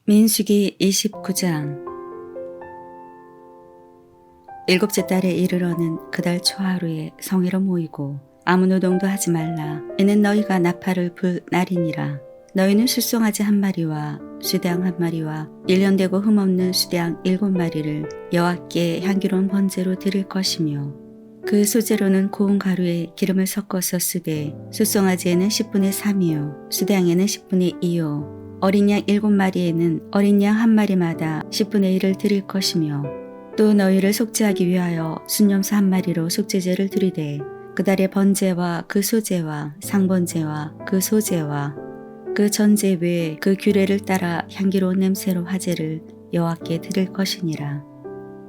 민수기 29장. 일곱째 달에 이르러는 그달 초하루에 성회로 모이고 아무 노동도 하지 말라. 이는 너희가 나팔을 불 날이니라. 너희는 술송아지 한 마리와 수대양 한 마리와 1년 되고 흠없는 수대양 7마리를 여호와께 향기로운 번제로 드릴 것이며, 그 소재로는 고운 가루에 기름을 섞어서 쓰되 술송아지에는 10분의 3이요 수대양에는 10분의 2요 어린 양 7마리에는 어린 양 한 마리마다 10분의 1을 드릴 것이며, 또 너희를 속죄하기 위하여 순염소 한 마리로 속죄제를 드리되 그 달의 번제와 그 소제와 상번제와 그 소제와 그 전제 외에 그 규례를 따라 향기로운 냄새로 화제를 여호와께 드릴 것이니라.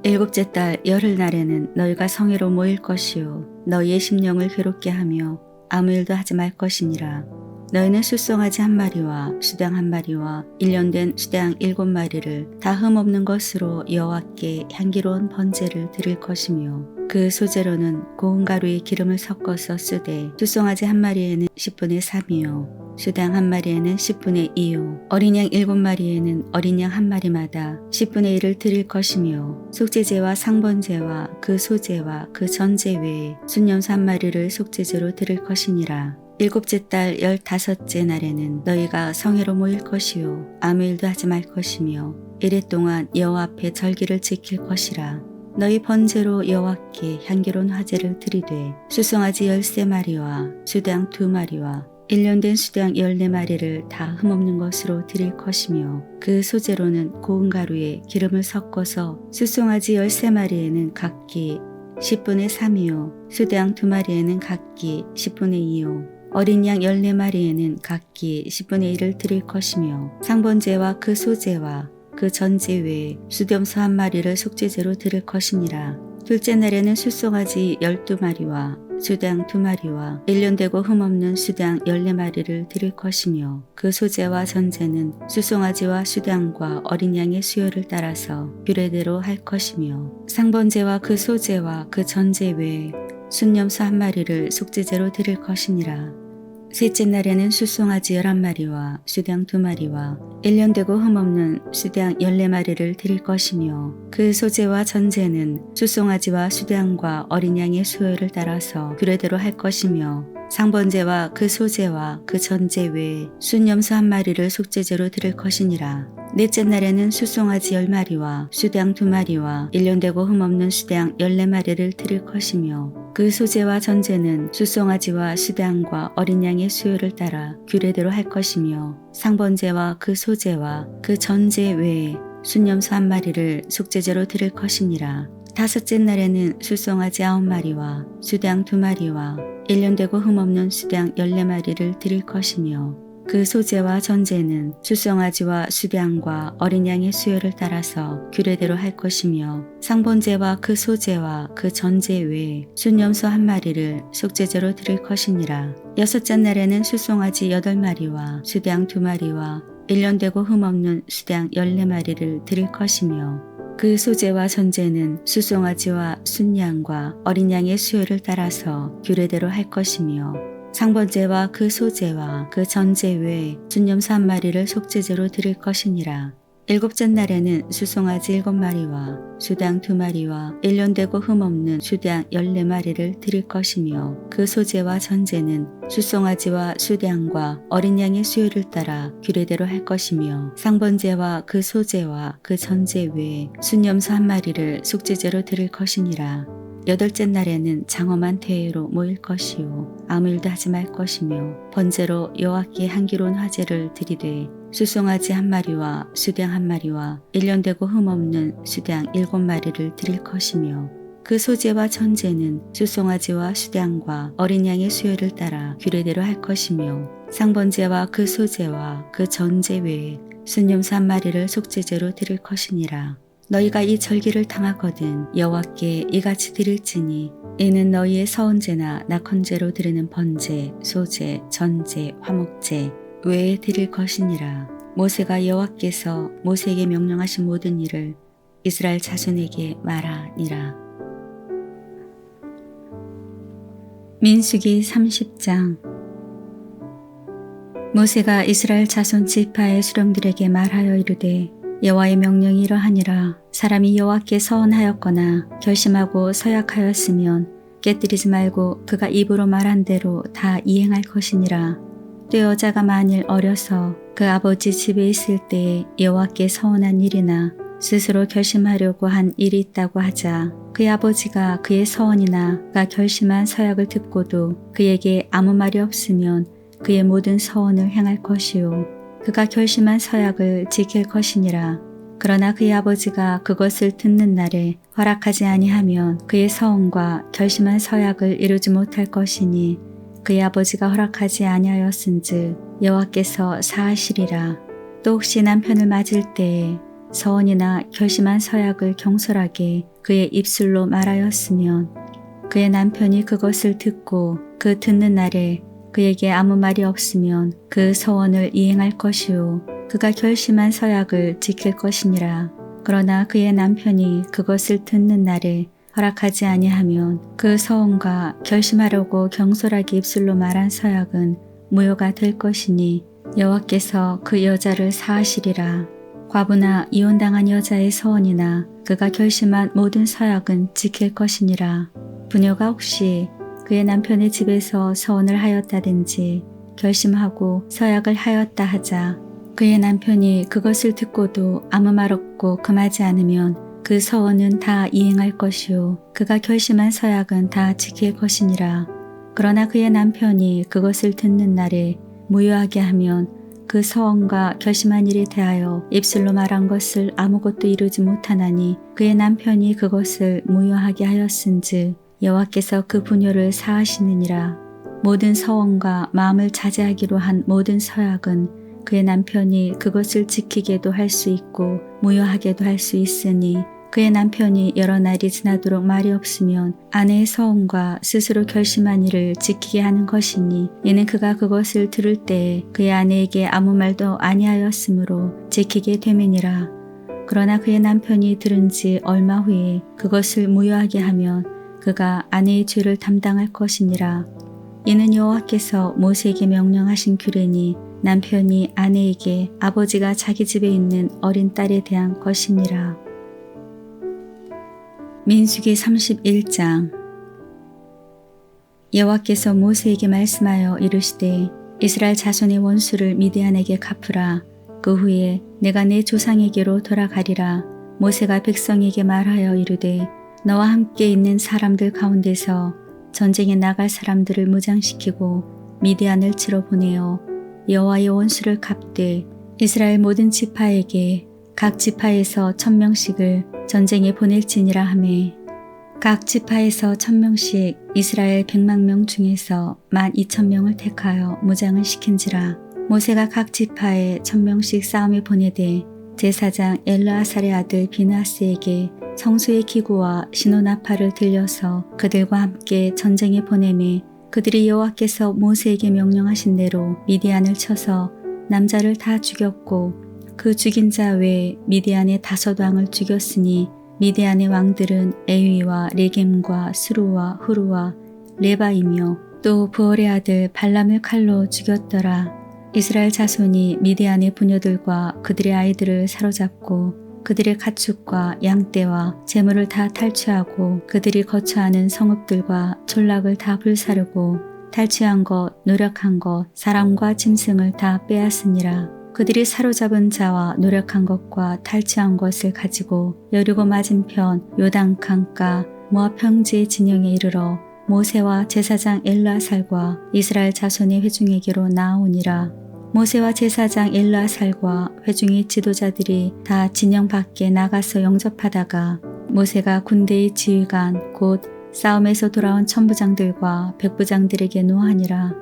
일곱째 달 열흘날에는 너희가 성회로 모일 것이요 너희의 심령을 괴롭게 하며 아무 일도 하지 말 것이니라. 너희는 술송아지 한 마리와 수당 한 마리와 1년 된 수당 7마리를 다 흠없는 것으로 여호와께 향기로운 번제를 드릴 것이며, 그 소재로는 고운 가루에 기름을 섞어서 쓰되 술송아지 한 마리에는 10분의 3이요 수당 한 마리에는 10분의 2요 어린 양 7마리에는 어린 양 한 마리마다 10분의 1을 드릴 것이며, 속죄제와 상번제와 그 소제와 그 전제 외에 순염소 한 마리를 속죄제로 드릴 것이니라. 일곱째 달 15째 날에는 너희가 성회로 모일 것이요 아무 일도 하지 말 것이며, 이래 동안 여호와 앞에 절기를 지킬 것이라. 너희 번제로 여호와께 향기로운 화제를 드리되 술송아지 13마리와 수대양 2마리와 1년 된 수대양 14마리를 다 흠없는 것으로 드릴 것이며, 그 소재로는 고운 가루에 기름을 섞어서 술송아지 13마리에는 각기 10분의 3이요 수대양 2마리에는 각기 10분의 2요 어린 양 14마리에는 각기 10분의 1을 드릴 것이며, 상번제와 그 소제와 그 전제 외에 수염소 한 마리를 속죄제로 드릴 것이니라. 둘째 날에는 술송아지 12마리와 수당 2마리와 1년 되고 흠없는 수당 14마리를 드릴 것이며, 그 소제와 전제는 술송아지와 수당과 어린 양의 수요를 따라서 규례대로 할 것이며, 상번제와 그 소제와 그 전제 외에 순염소 한 마리를 속죄제로 드릴 것이니라. 셋째 날에는 술송아지 11마리와 수당 2마리와 1년 되고 흠없는 수당 14마리를 드릴 것이며, 그 소제와 전제는 술송아지와 수당과 어린 양의 수요를 따라서 규례대로 할 것이며, 상번제와 그 소제와 그 전제 외에 순염소 한 마리를 속죄제로 드릴 것이니라. 넷째 날에는 술송아지 10마리와 수당 2마리와 1년 되고 흠없는 수당 14마리를 드릴 것이며, 그 소제와 전제는 술송아지와 수당과 어린 양의 수요를 따라 규례대로 할 것이며, 상번제와 그 소제와 그 전제 외에 순염소 한 마리를 속죄제로 드릴 것이니라. 다섯째 날에는 술송아지 9마리와 수당 2마리와 1년 되고 흠없는 수당 14마리를 드릴 것이며, 그 소제와 전제는 술송아지와 수당과 어린 양의 수요를 따라서 규례대로 할 것이며, 상번제와 그 소제와 그 전제 외에 순염소 한 마리를 속죄제로 드릴 것이니라. 여섯째 날에는 술송아지 8마리와 수당 2마리와 1년 되고 흠없는 수당 14마리를 드릴 것이며, 그 소제와 전제는 술송아지와 순양과 어린 양의 수요를 따라서 규례대로 할 것이며, 상번제와 그 소제와 그 전제 외에 순염소 한 마리를 속죄제로 드릴 것이니라. 일곱째 날에는 술송아지 7마리와 수당 2마리와 1년 되고 흠없는 수당 14마리를 드릴 것이며, 그 소제와 전제는 술송아지와 수당과 어린 양의 수요를 따라 규례대로 할 것이며, 상번제와 그 소제와 그 전제 외에 순염소 한 마리를 속죄제로 드릴 것이니라. 여덟째 날에는 장엄한 대회로 모일 것이요 아무 일도 하지 말 것이며, 번제로 여호와께 향기로운 화제를 드리되 술송아지 한 마리와 수당 한 마리와 1년 되고 흠없는 수당 7마리를 드릴 것이며, 그 소제와 전제는 술송아지와 수당과 어린 양의 수요를 따라 규례대로 할 것이며, 상번제와 그 소제와 그 전제 외에 순염소 한 마리를 속죄제로 드릴 것이니라. 너희가 이 절기를 당하거든 여호와께 이같이 드릴지니, 이는 너희의 서원제나 낙헌제로 드리는 번제, 소제, 전제, 화목제 외에 드릴 것이니라. 모세가 여호와께서 모세에게 명령하신 모든 일을 이스라엘 자손에게 말하니라. 민수기 30장. 모세가 이스라엘 자손 지파의 수령들에게 말하여 이르되 여호와의 명령이 이러하니라. 사람이 여호와께 서원하였거나 결심하고 서약하였으면 깨뜨리지 말고 그가 입으로 말한 대로 다 이행할 것이니라. 또 여자가 만일 어려서 그 아버지 집에 있을 때에 여호와께 서원한 일이나 스스로 결심하려고 한 일이 있다고 하자 그의 아버지가 그의 서원이나 그가 결심한 서약을 듣고도 그에게 아무 말이 없으면 그의 모든 서원을 행할 것이요 그가 결심한 서약을 지킬 것이니라. 그러나 그의 아버지가 그것을 듣는 날에 허락하지 아니하면 그의 서원과 결심한 서약을 이루지 못할 것이니 그의 아버지가 허락하지 아니하였은즉 여호와께서 사하시리라. 또 혹시 남편을 맞을 때에 서원이나 결심한 서약을 경솔하게 그의 입술로 말하였으면 그의 남편이 그것을 듣고 그 듣는 날에 그에게 아무 말이 없으면 그 서원을 이행할 것이요 그가 결심한 서약을 지킬 것이니라. 그러나 그의 남편이 그것을 듣는 날에 허락하지 아니하면 그 서원과 결심하려고 경솔하게 입술로 말한 서약은 무효가 될 것이니 여호와께서 그 여자를 사하시리라. 과부나 이혼당한 여자의 서원이나 그가 결심한 모든 서약은 지킬 것이니라. 부녀가 혹시 그의 남편의 집에서 서원을 하였다든지 결심하고 서약을 하였다 하자 그의 남편이 그것을 듣고도 아무 말 없고 금하지 않으면 그 서원은 다 이행할 것이요 그가 결심한 서약은 다 지킬 것이니라. 그러나 그의 남편이 그것을 듣는 날에 무효하게 하면 그 서원과 결심한 일에 대하여 입술로 말한 것을 아무것도 이루지 못하나니 그의 남편이 그것을 무효하게 하였은즉 여호와께서 그 부녀를 사하시느니라. 모든 서원과 마음을 자제하기로 한 모든 서약은 그의 남편이 그것을 지키게도 할 수 있고 무효하게도 할 수 있으니 그의 남편이 여러 날이 지나도록 말이 없으면 아내의 서원과 스스로 결심한 일을 지키게 하는 것이니 이는 그가 그것을 들을 때에 그의 아내에게 아무 말도 아니하였으므로 지키게 됨이니라. 그러나 그의 남편이 들은 지 얼마 후에 그것을 무효하게 하면 그가 아내의 죄를 담당할 것이니라. 이는 여호와께서 모세에게 명령하신 규례니 남편이 아내에게 아버지가 자기 집에 있는 어린 딸에 대한 것이니라. 민수기 31장. 여호와께서 모세에게 말씀하여 이르시되 이스라엘 자손의 원수를 미디안에게 갚으라. 그 후에 내가 내 조상에게로 돌아가리라. 모세가 백성에게 말하여 이르되 너와 함께 있는 사람들 가운데서 전쟁에 나갈 사람들을 무장시키고 미디안을 치러 보내어 여호와의 원수를 갚되 이스라엘 모든 지파에게 각 지파에서 1000명씩을 전쟁에 보낼지니라 하매 각 지파에서 1000명씩 이스라엘 100만 명 중에서 12,000명을 택하여 무장을 시킨지라. 모세가 각 지파에 1000명씩 싸움에 보내되 제사장 엘르아살의 아들 비느하스에게 성수의 기구와 시노나팔을 들려서 그들과 함께 전쟁에 보내매 그들이 여호와께서 모세에게 명령하신 대로 미디안을 쳐서 남자를 다 죽였고 그 죽인 자 외에 미디안의 5왕을 죽였으니 미디안의 왕들은 에위와 레겜과 스루와 후루와 레바이며 또 부올의 아들 발람을 칼로 죽였더라. 이스라엘 자손이 미디안의 부녀들과 그들의 아이들을 사로잡고 그들의 가축과 양떼와 재물을 다 탈취하고 그들이 거처하는 성읍들과 촌락을 다 불사르고 탈취한 것, 노력한 것, 사람과 짐승을 다 빼앗으니라. 그들이 사로잡은 자와 노력한 것과 탈취한 것을 가지고 여리고 맞은편 요단 강가 모압 평지의 진영에 이르러 모세와 제사장 엘르아살과 이스라엘 자손의 회중에게로 나아오니라. 모세와 제사장 엘르아살과 회중의 지도자들이 다 진영 밖에 나가서 영접하다가 모세가 군대의 지휘관 곧 싸움에서 돌아온 천부장들과 백부장들에게 노하니라.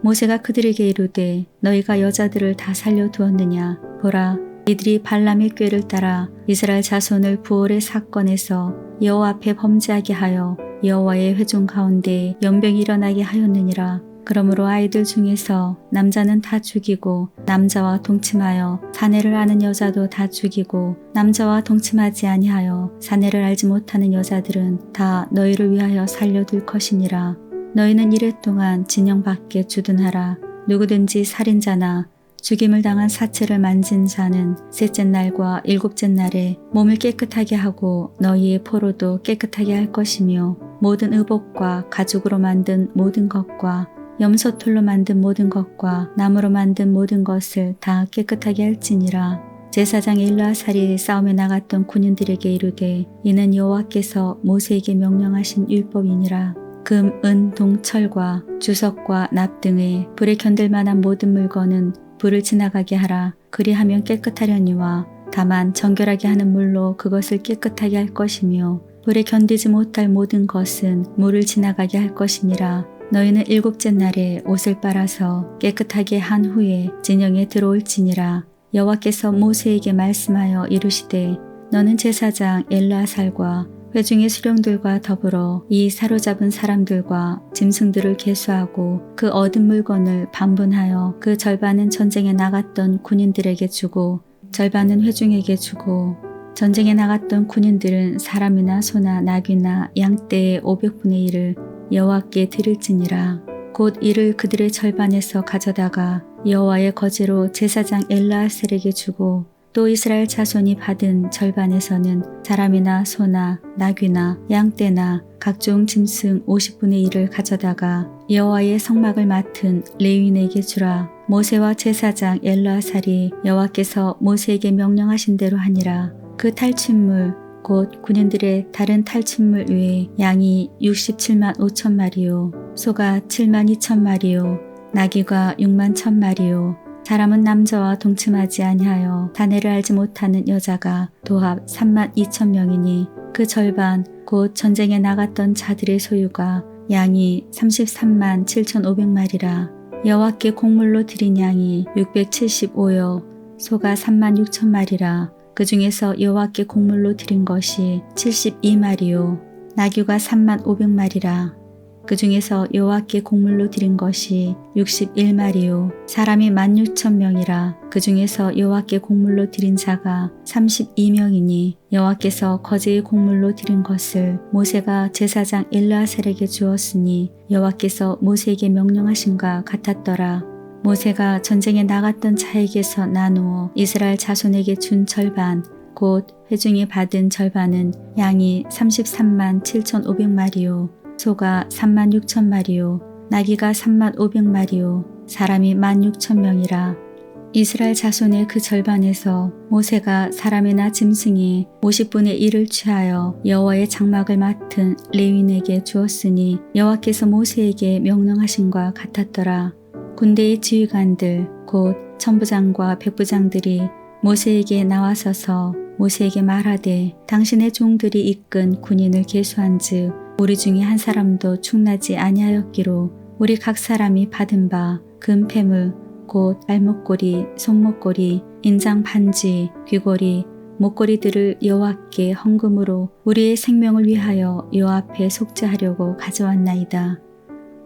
모세가 그들에게 이르되 너희가 여자들을 다 살려두었느냐. 보라, 이들이 발람의 꾀를 따라 이스라엘 자손을 부올의 사건에서 여호와 앞에 범죄하게 하여 여호와의 회중 가운데 연병이 일어나게 하였느니라. 그러므로 아이들 중에서 남자는 다 죽이고 남자와 동침하여 사내를 아는 여자도 다 죽이고 남자와 동침하지 아니하여 사내를 알지 못하는 여자들은 다 너희를 위하여 살려둘 것이니라. 너희는 이랫동안 진영 밖에 주둔하라. 누구든지 살인자나 죽임을 당한 사체를 만진 자는 셋째 날과 일곱째 날에 몸을 깨끗하게 하고 너희의 포로도 깨끗하게 할 것이며 모든 의복과 가죽으로 만든 모든 것과 염소털로 만든 모든 것과 나무로 만든 모든 것을 다 깨끗하게 할지니라. 제사장 엘르아살이 싸움에 나갔던 군인들에게 이르되 이는 여호와께서 모세에게 명령하신 율법이니라. 금, 은, 동, 철과 주석과 납 등의 불에 견딜 만한 모든 물건은 불을 지나가게 하라. 그리하면 깨끗하려니와 다만 정결하게 하는 물로 그것을 깨끗하게 할 것이며 불에 견디지 못할 모든 것은 물을 지나가게 할 것이니라. 너희는 일곱째 날에 옷을 빨아서 깨끗하게 한 후에 진영에 들어올지니라. 여호와께서 모세에게 말씀하여 이르시되 너는 제사장 엘르아살과 회중의 수령들과 더불어 이 사로잡은 사람들과 짐승들을 계수하고 그 얻은 물건을 반분하여 그 절반은 전쟁에 나갔던 군인들에게 주고 절반은 회중에게 주고 전쟁에 나갔던 군인들은 사람이나 소나 나귀나 양떼의 500분의 1을 여호와께 드릴지니라. 곧 이를 그들의 절반에서 가져다가 여호와의 거제로 제사장 엘르아살에게 주고 또 이스라엘 자손이 받은 절반에서는 사람이나 소나 나귀나 양떼나 각종 짐승 50분의 1을 가져다가 여호와의 성막을 맡은 레위인에게 주라. 모세와 제사장 엘르아살이 여호와께서 모세에게 명령하신 대로 하니라. 그 탈취물 곧 군인들의 다른 탈취물 외에 양이 67만 5천 마리요 소가 7만 2천 마리요 나귀가 6만 1천 마리요 사람은 남자와 동침하지 아니하여 단회를 알지 못하는 여자가 도합 3만 2천 명이니 그 절반 곧 전쟁에 나갔던 자들의 소유가 양이 33만 7,500마리라. 여호와께 곡물로 드린 양이 675여 소가 3만 6천 마리라. 그 중에서 여호와께 곡물로 드린 것이 72마리요 나귀가 3만 500마리라. 그 중에서 여호와께 곡물로 드린 것이 61마리요 사람이 16,000명이라. 그 중에서 여호와께 곡물로 드린 자가 32명이니 여호와께서 거제의 곡물로 드린 것을 모세가 제사장 엘르아살에게 주었으니 여호와께서 모세에게 명령하신과 같았더라. 모세가 전쟁에 나갔던 자에게서 나누어 이스라엘 자손에게 준 절반 곧 회중이 받은 절반은 양이 33만 7,500마리요 소가 3만 6천 마리요 나귀가 3만 500마리요 사람이 16,000명이라. 이스라엘 자손의 그 절반에서 모세가 사람이나 짐승이 50분의 1을 취하여 여호와의 장막을 맡은 레위인에게 주었으니 여호와께서 모세에게 명령하신과 같았더라. 군대의 지휘관들 곧 천부장과 백부장들이 모세에게 나와서서 모세에게 말하되 당신의 종들이 이끈 군인을 계수한즉 우리 중에 한 사람도 충나지 아니하였기로 우리 각 사람이 받은 바 금패물 곧 발목걸이, 손목걸이, 인장 반지, 귀걸이, 목걸이들을 여호와께 헌금으로 우리의 생명을 위하여 여호와 앞에 속죄하려고 가져왔나이다.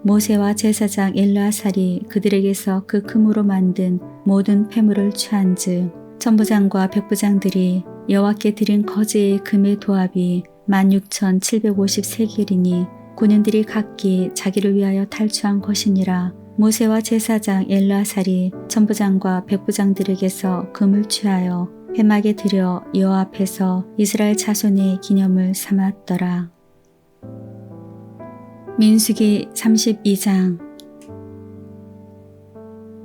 모세와 제사장 엘르아살이 그들에게서 그 금으로 만든 모든 패물을 취한즉 천부장과 백부장들이 여호와께 드린 거제의 금의 도합이 16,750세겔이니 군인들이 각기 자기를 위하여 탈취한 것이니라. 모세와 제사장 엘르아살이 천부장과 백부장들에게서 금을 취하여 회막에 들여 여호와 앞에서 이스라엘 자손의 기념을 삼았더라. 민수기 32장.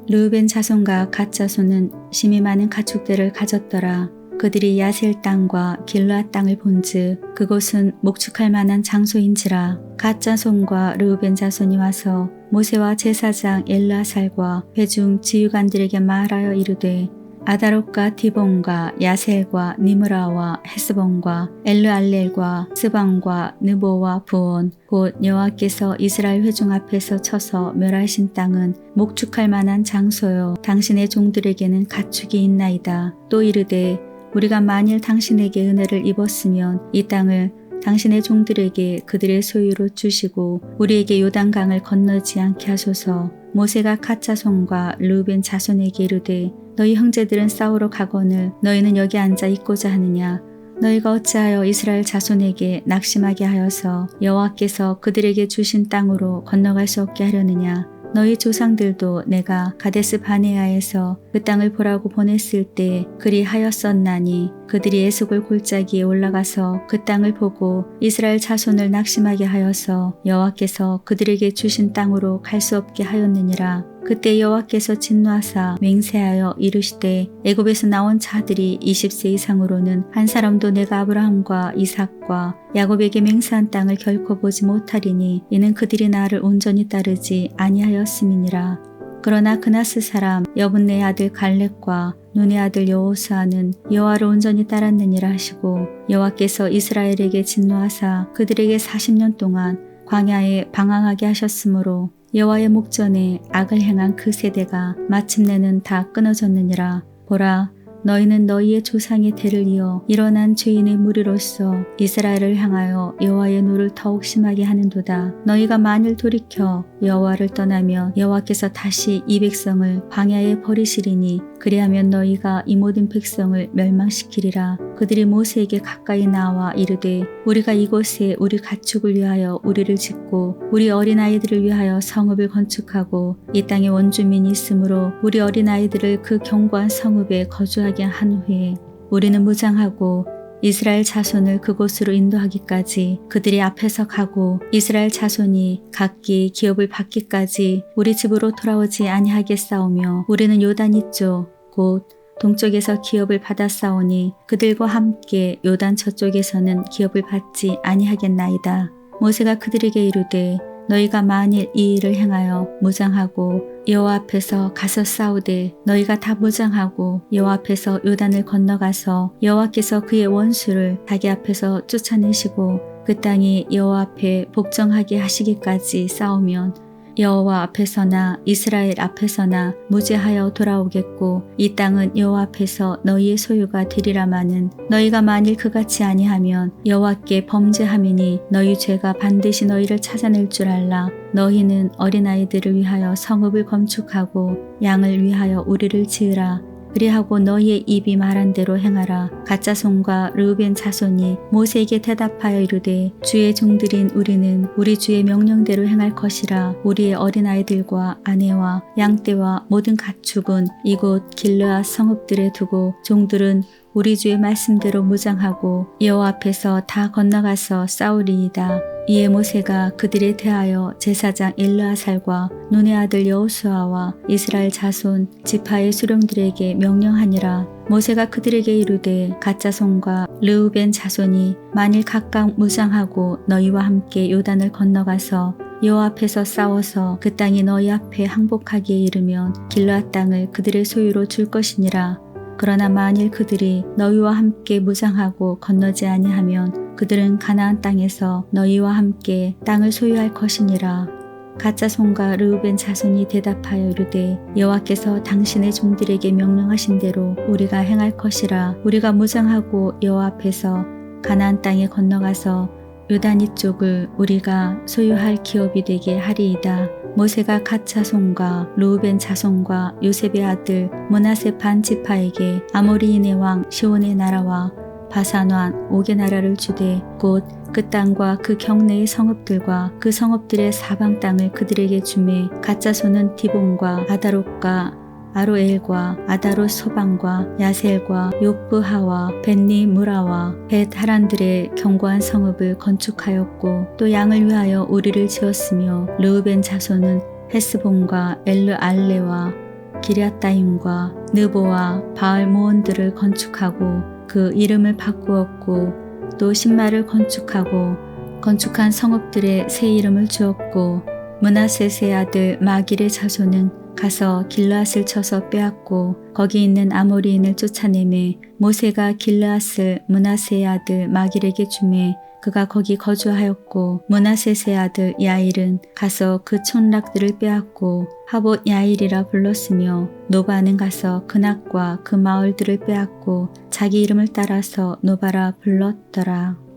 르우벤 자손과 갓 자손은 심히 많은 가축들을 가졌더라. 그들이 야셀 땅과 길르앗 땅을 본즉 그곳은 목축할 만한 장소인지라. 갓 자손과 르우벤 자손이 와서 모세와 제사장 엘르아살과 회중 지휘관들에게 말하여 이르되 아다롯과 디본과 야셀과 니므라와 헤스본과 엘르알렐과 스방과 느보와 부온 곧 여호와께서 이스라엘 회중 앞에서 쳐서 멸하신 땅은 목축할 만한 장소요 당신의 종들에게는 가축이 있나이다. 또 이르되 우리가 만일 당신에게 은혜를 입었으면 이 땅을 당신의 종들에게 그들의 소유로 주시고 우리에게 요단강을 건너지 않게 하소서. 모세가 갓 자손과 르우벤 자손에게 이르되 너희 형제들은 싸우러 가거늘 너희는 여기 앉아 있고자 하느냐. 너희가 어찌하여 이스라엘 자손에게 낙심하게 하여서 여호와께서 그들에게 주신 땅으로 건너갈 수 없게 하려느냐. 너희 조상들도 내가 가데스 바네아에서 그 땅을 보라고 보냈을 때 그리하였었나니 그들이 에스골 골짜기에 올라가서 그 땅을 보고 이스라엘 자손을 낙심하게 하여서 여호와께서 그들에게 주신 땅으로 갈 수 없게 하였느니라. 그때 여호와께서 진노하사 맹세하여 이르시되 애굽에서 나온 자들이 20세 이상으로는 한 사람도 내가 아브라함과 이삭과 야곱에게 맹세한 땅을 결코 보지 못하리니 이는 그들이 나를 온전히 따르지 아니하였음이니라. 그러나 그나스 사람 여분네 아들 갈렙과 눈의 아들 여호수아는 여호와를 온전히 따랐느니라 하시고 여호와께서 이스라엘에게 진노하사 그들에게 40년 동안 광야에 방황하게 하셨으므로 여호와의 목전에 악을 행한 그 세대가 마침내는 다 끊어졌느니라. 보라, 너희는 너희의 조상의 대를 이어 일어난 죄인의 무리로서 이스라엘을 향하여 여호와의 노를 더욱 심하게 하는도다. 너희가 만일 돌이켜 여호와를 떠나면 여호와께서 다시 이 백성을 광야에 버리시리니 그리하면 너희가 이 모든 백성을 멸망시키리라. 그들이 모세에게 가까이 나와 이르되 우리가 이곳에 우리 가축을 위하여 우리를 짓고 우리 어린아이들을 위하여 성읍을 건축하고 이 땅에 원주민이 있으므로 우리 어린아이들을 그 견고한 성읍에 거주하게 한 후에 우리는 무장하고 이스라엘 자손을 그곳으로 인도하기까지 그들이 앞에서 가고 이스라엘 자손이 각기 기업을 받기까지 우리 집으로 돌아오지 아니하겠사오며 우리는 요단 이쪽 곧 동쪽에서 기업을 받았사오니 그들과 함께 요단 저쪽에서는 기업을 받지 아니하겠나이다. 모세가 그들에게 이르되 너희가 만일 이 일을 행하여 무장하고 여호와 앞에서 가서 싸우되 너희가 다 무장하고 여호와 앞에서 요단을 건너가서 여호와께서 그의 원수를 자기 앞에서 쫓아내시고 그 땅이 여호와 앞에 복종하게 하시기까지 싸우면 여호와 앞에서나 이스라엘 앞에서나 무죄하여 돌아오겠고 이 땅은 여호와 앞에서 너희의 소유가 되리라마는 너희가 만일 그같이 아니하면 여호와께 범죄함이니 너희 죄가 반드시 너희를 찾아낼 줄 알라. 너희는 어린아이들을 위하여 성읍을 건축하고 양을 위하여 우리를 지으라. 그리하고 너희의 입이 말한 대로 행하라. 갓자손과 르우벤 자손이 모세에게 대답하여 이르되 주의 종들인 우리는 우리 주의 명령대로 행할 것이라. 우리의 어린아이들과 아내와 양떼와 모든 가축은 이곳 길르앗 성읍들에 두고 종들은 우리 주의 말씀대로 무장하고 여호와 앞에서 다 건너가서 싸우리이다. 이에 모세가 그들에 대하여 제사장 엘르아살과 눈의 아들 여호수아와 이스라엘 자손 지파의 수령들에게 명령하니라. 모세가 그들에게 이르되 갓자손과 르우벤 자손이 만일 각각 무장하고 너희와 함께 요단을 건너가서 여호와 앞에서 싸워서 그 땅이 너희 앞에 항복하기에 이르면 길르앗 땅을 그들의 소유로 줄 것이니라. 그러나 만일 그들이 너희와 함께 무장하고 건너지 아니하면 그들은 가나안 땅에서 너희와 함께 땅을 소유할 것이니라. 갓자손과 르우벤 자손이 대답하여 이르되 여호와께서 당신의 종들에게 명령하신 대로 우리가 행할 것이라. 우리가 무장하고 여호와 앞에서 가나안 땅에 건너가서 요단 이쪽을 우리가 소유할 기업이 되게 하리이다. 모세가 갓 자손과 르우벤 자손과 요셉의 아들 므낫세 반 지파에게 아모리인의 왕 시온의 나라와 바산 왕 옥의 나라를 주되 곧 그 땅과 그 경내의 성읍들과 그 성읍들의 사방 땅을 그들에게 주매 갓 자손은 디본과 아다롯과 아로엘과 아다롯 소방과 야셀과 욕브하와 벤니 무라와 벳 하란들의 견고한 성읍을 건축하였고 또 양을 위하여 우리를 지었으며 르우벤 자손은 헤스본과 엘르 알레와 기럇다임과 느보와 바알 모온들을 건축하고 그 이름을 바꾸었고 또 신마를 건축하고 건축한 성읍들의 새 이름을 주었고 므낫셋의 아들 마길의 자손은 가서 길르앗을 쳐서 빼앗고 거기 있는 아모리인을 쫓아내매 모세가 길르앗을 므낫세의 아들 마길에게 주매 그가 거기 거주하였고 므낫셋의 아들 야일은 가서 그 촌락들을 빼앗고 하봇 야일이라 불렀으며 노바는 가서 그낙과 그 마을들을 빼앗고 자기 이름을 따라서 노바라 불렀더라.